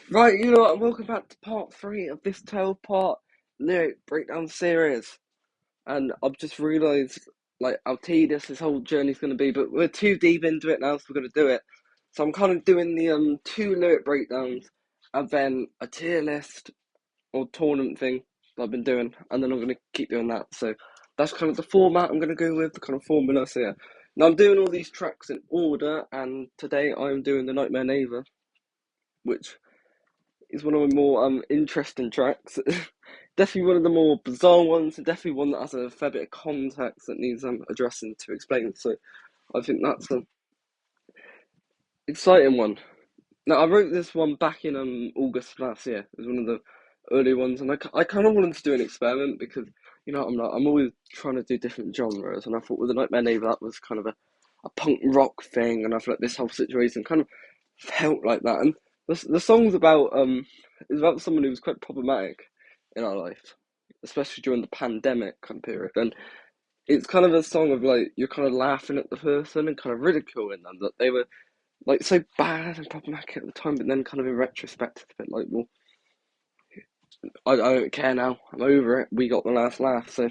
Right, you know what? Welcome back to part three of this 12-part lyric breakdown series. And I've just realised like how tedious this whole journey's going to be, but we're too deep into it now, so we're going to do it. So I'm kind of doing the two lyric breakdowns and then a tier list or tournament thing that I've been doing, and then I'm going to keep doing that. So that's kind of the format I'm going to go with, the kind of formula. So yeah, now I'm doing all these tracks in order, and today I'm doing the Nightmare Neighbour, which is one of the more interesting tracks. Definitely one of the more bizarre ones, and definitely one that has a fair bit of context that needs addressing to explain. So I think that's an exciting one. Now I wrote this one back in August last year. It was one of the early ones, and I kind of wanted to do an experiment because I'm always trying to do different genres, and I thought with the Nightmare Neighbour that was kind of a punk rock thing, and I feel like this whole situation kind of felt like that. And the song's about is about someone who was quite problematic in our life, especially during the pandemic kind of period. And it's kind of a song of like you're kind of laughing at the person and kind of ridiculing them that they were like so bad and problematic at the time, but then kind of in retrospect, it's a bit like, well, I don't care now. I'm over it. We got the last laugh. So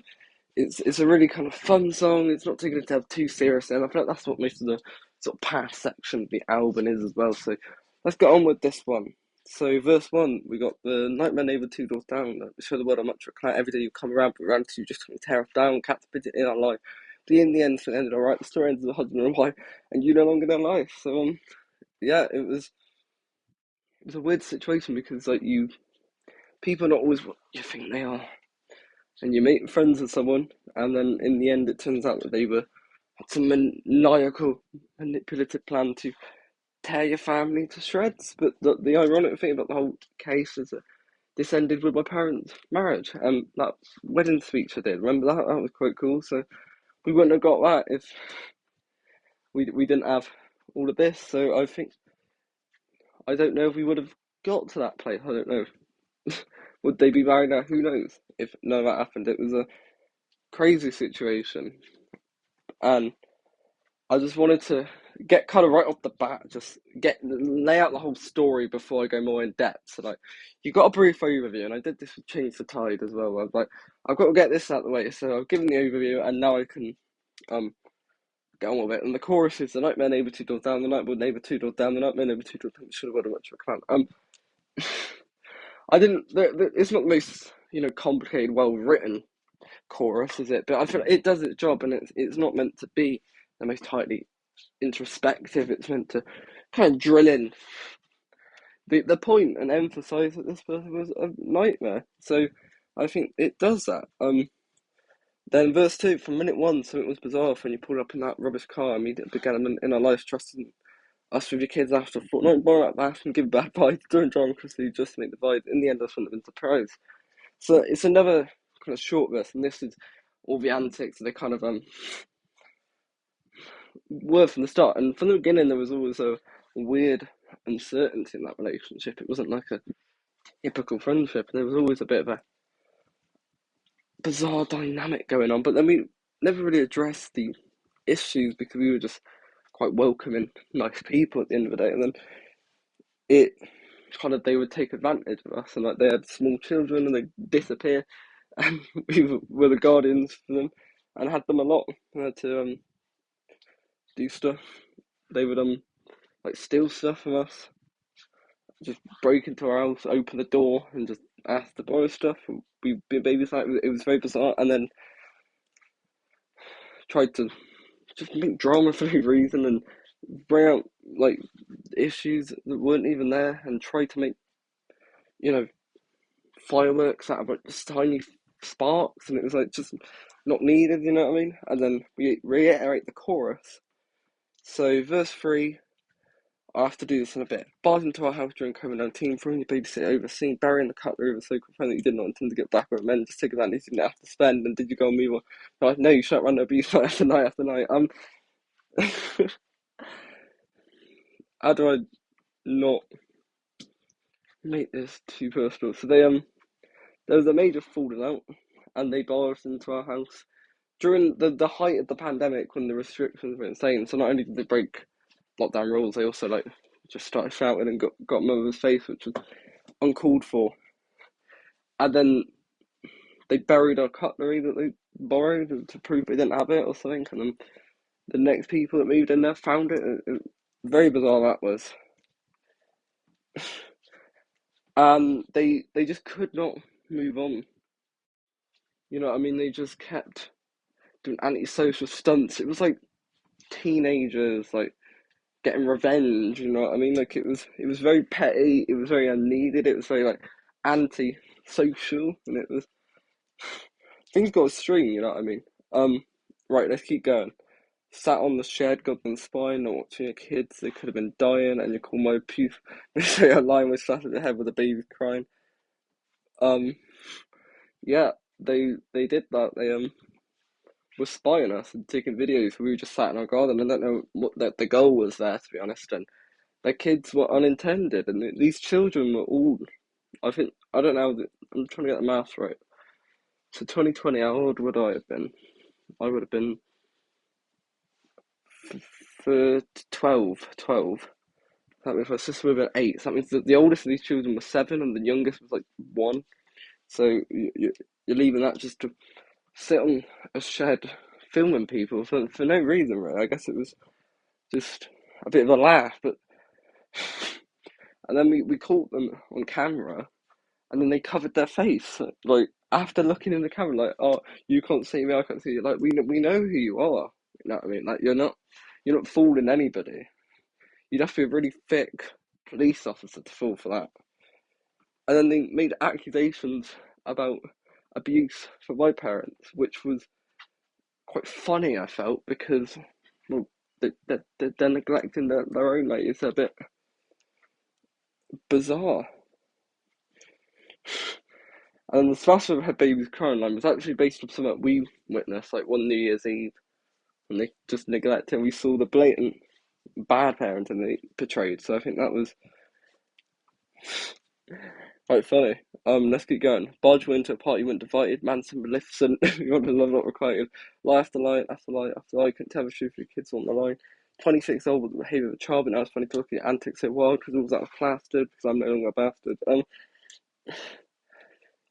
it's a really kind of fun song. It's not taking itself too seriously, and I feel like that's what most of the sort of past section of the album is as well. So let's get on with this one. So verse one, we got the Nightmare Neighbour two doors down. Show the world how much we're every day you come around, but around to you just kind of tear us down, captivate in our life. But in the end, so it ended alright. The story ends with a husband and wife, and you no longer their life. So yeah, it was a weird situation because like people are not always what you think they are, and you make friends with someone, and then in the end, it turns out that they were had some maniacal, manipulative plan to tear your family to shreds. But the ironic thing about the whole case is that this ended with my parents' marriage, and that wedding speech I did. Remember that? That was quite cool. So we wouldn't have got that if we didn't have all of this. So I don't know if we would have got to that place. I don't know. Would they be married now? Who knows? If none of that happened, it was a crazy situation, and I just wanted to get kind of right off the bat, just lay out the whole story before I go more in depth. So like, you got a brief overview, and I did this with Change the Tide as well. I was like, I've got to get this out of the way. So I've given the overview, and now I can um get on with it. And the chorus is the Nightmare Neighbour two doors down, the Nightmare Neighbour two doors down, the Nightmare Neighbour two doors down. Should have got a much of a clown. I didn't. It's not the most complicated, well written chorus, is it? But I feel like it does its job, and it's not meant to be the most tightly introspective. It's meant to kind of drill in the point and emphasize that this person was a nightmare. So I think it does that. Then verse two, from minute one, so it was bizarre when you pulled up in that rubbish car, immediately began in our lives trusting us with your kids after a fortnight, borrow out bath and give back by doing drunkennessly just to make the vibe. In the end, I wouldn't have been surprised. So it's another kind of short verse, and this is all the antics they kind of were from the start. And from the beginning, there was always a weird uncertainty in that relationship. It wasn't like a typical friendship. There was always a bit of a bizarre dynamic going on. But then we never really addressed the issues because we were just quite welcoming, nice people at the end of the day. And then it kind of they would take advantage of us, and like they had small children and they disappear, and we were the guardians for them and had them a lot. We had to do stuff. They would like steal stuff from us, just break into our house, open the door, and just ask to borrow stuff. We babysat. It was very bizarre, and then tried to just make drama for no reason and bring out like issues that weren't even there, and try to make you know fireworks out of like just tiny sparks, and it was like just not needed. You know what I mean? And then we reiterate the chorus. So verse three. I have to do this in a bit. Barred into our house during COVID-19, throwing your babysitter overseen, burying the cutlery with a so friend that you did not intend to get back with men, just take advantage you didn't have to spend, and did you go and move on? Like, no, you shut around abuse night after night after night. How do I not make this too personal? So there was a major falling out, and they barged into our house during the height of the pandemic when the restrictions were insane. So not only did they break lockdown rules, they also like just started shouting and got mother's face, which was uncalled for, and then they buried our cutlery that they borrowed to prove they didn't have it or something, and then the next people that moved in there found it. Very bizarre that was. And they just could not move on. You know what I mean? They just kept doing antisocial stunts. It was like teenagers like getting revenge, you know what I mean? Like it was very petty, it was very unneeded, it was very like anti-social, and it was things got extreme, you know what I mean? Right, let's keep going. Sat on the shed, goddamn spine, not watching your kids, they could have been dying, and you call my puce. They say a line was slapped at the head with a baby crying. Um, yeah, they did that. They were spying us and taking videos. We were just sat in our garden. I don't know what the goal was there, to be honest. And their kids were unintended, and these children were all. I think I don't know. I'm trying to get the maths right. So 2020, how old would I have been? I would have been for 12. 12. That means my sister would have been 8. So that means that the oldest of these children was 7, and the youngest was like 1. So you're leaving that just to sit on a shed filming people for no reason, really. I guess it was just a bit of a laugh, but and then we caught them on camera, and then they covered their face, like after looking in the camera, like, oh, you can't see me, I can't see you. Like we know who you are. You know what I mean? Like you're not fooling anybody. You'd have to be a really thick police officer to fall for that. And then they made accusations about abuse from my parents, which was quite funny. I felt because well, they're neglecting their own. Like it's a bit bizarre. And the smash of her baby's crying line was actually based on something we witnessed, like one New Year's Eve, and they just neglected. And we saw the blatant bad parenting they portrayed. So I think that was quite funny. Let's keep going. Bodge went to a party, went divided. Manson, Maleficent, you want to love not requited. Lie after lie, after lie, after lie. Couldn't tell the truth, your kids on the line. 26 old with the behaviour of a child, but now it's funny to look at your antics so wild because all was out of plastered because I'm no longer a bastard.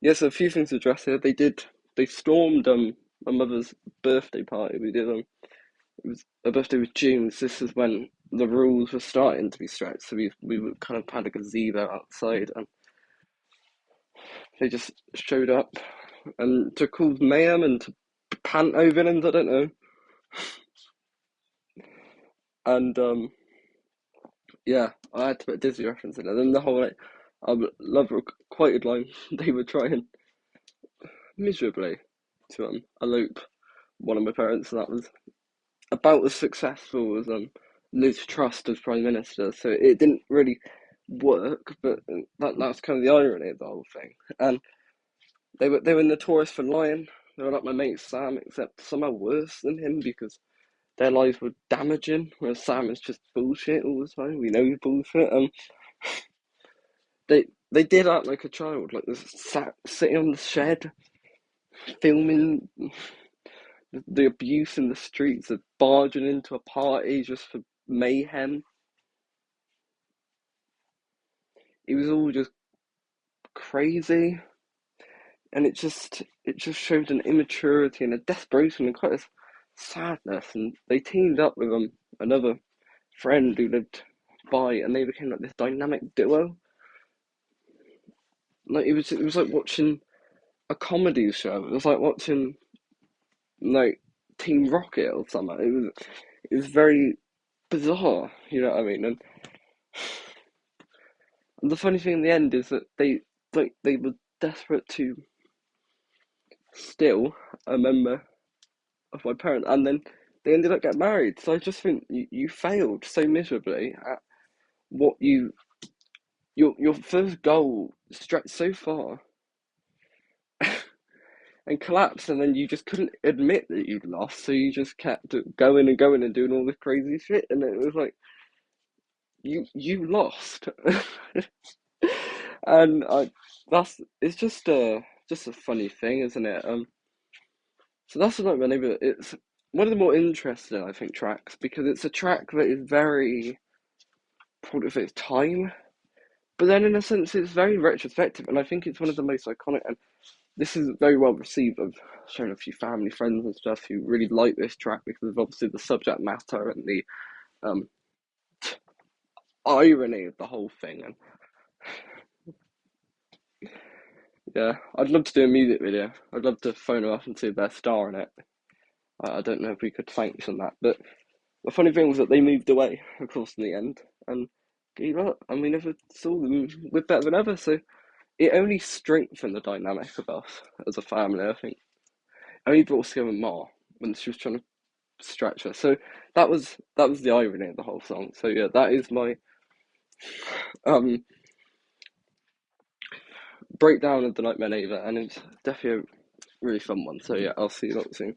Yes, a few things to address here. They stormed my mother's birthday party. We did it was her birthday was June, so this is when the rules were starting to be stretched. So we were kind of had a gazebo outside, and they just showed up and to cause mayhem and to panto villains. I don't know, and yeah, I had to put a Disney reference in it. And then the whole like, love quoted line they were trying miserably to elope one of my parents, and that was about as successful as Liz Truss as Prime Minister. So it didn't really work, but that's kind of the irony of the whole thing. And they were notorious for lying. They were like my mate Sam, except somehow worse than him because their lives were damaging, whereas Sam is just bullshit all the time. We know he's bullshit. They did act like a child, like this sitting on the shed, filming the abuse in the streets, of barging into a party just for mayhem. It was all just crazy, and it just showed an immaturity and a desperation and quite a sadness. And they teamed up with another friend who lived by, and they became like this dynamic duo. Like it was like watching a comedy show. It was like watching like Team Rocket or something. It was very bizarre, you know what I mean? And the funny thing in the end is that they were desperate to steal a member of my parents, and then they ended up getting married. So I just think you failed so miserably at what your first goal stretched so far and collapsed, and then you just couldn't admit that you'd lost, so you just kept going and going and doing all this crazy shit, and it was like you lost, and it's just a funny thing, isn't it? So that's not my neighbour. It's one of the more interesting, I think, tracks because it's a track that is very product of its time. but then in a sense it's very retrospective, and I think it's one of the most iconic. And this is very well received. I've shown a few family friends and stuff who really like this track because of obviously the subject matter and the um, irony of the whole thing. And yeah, I'd love to do a music video. I'd love to phone them up and see their star in it. I don't know if we could sanction that, but the funny thing was that they moved away, of course, in the end, and gave up, and we never saw them with better than ever. So it only strengthened the dynamic of us as a family. I think it only brought us together more when she was trying to stretch her. So that was the irony of the whole song. So yeah, that is my um breakdown of the Nightmare Neighbour, and it's definitely a really fun one. So yeah, I'll see you lot soon.